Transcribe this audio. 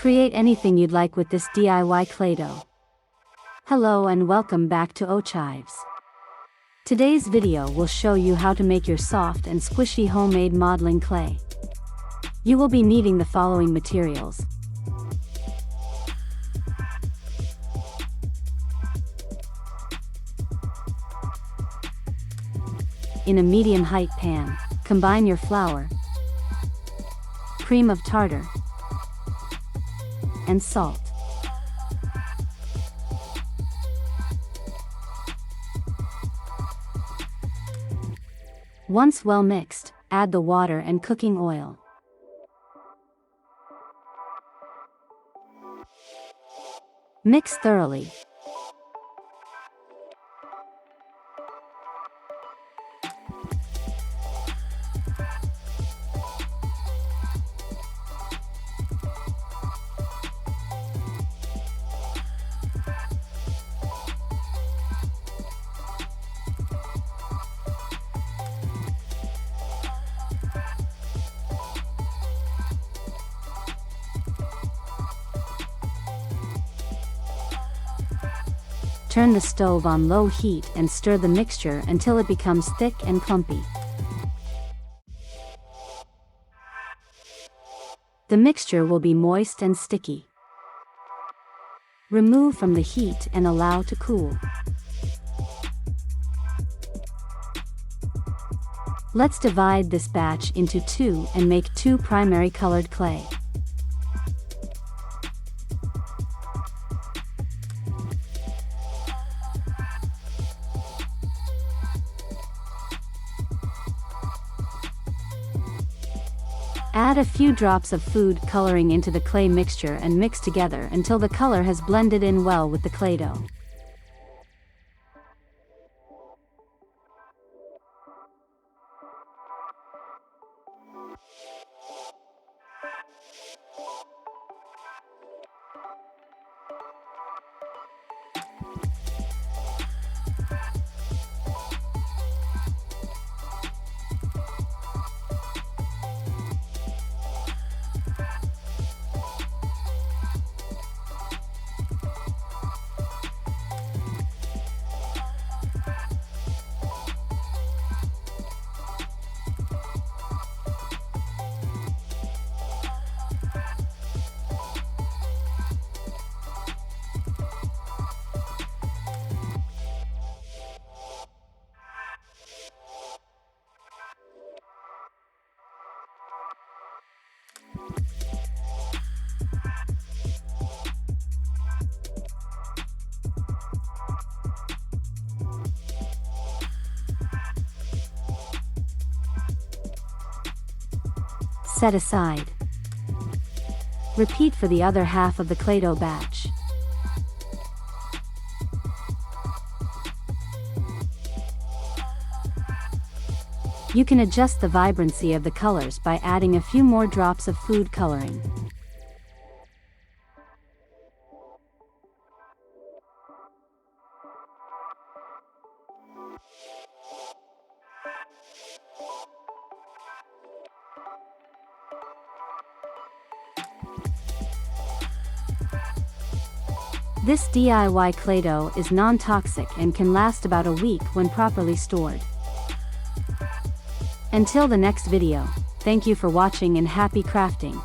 Create anything you'd like with this DIY clay dough. Hello and welcome back to Chives. Today's video will show you how to make your soft and squishy homemade modeling clay. You will be needing the following materials. In a medium-height pan, combine your flour, cream of tartar, and salt. Once well mixed, add the water and cooking oil. Mix thoroughly. Turn the stove on low heat and stir the mixture until it becomes thick and clumpy. The mixture will be moist and sticky. Remove from the heat and allow to cool. Let's divide this batch into two and make two primary colored clay. Add a few drops of food coloring into the clay mixture and mix together until the color has blended in well with the clay dough. Set aside. Repeat for the other half of the clay dough batch. You can adjust the vibrancy of the colors by adding a few more drops of food coloring. This DIY clay dough is non-toxic and can last about a week when properly stored. Until the next video, thank you for watching and happy crafting.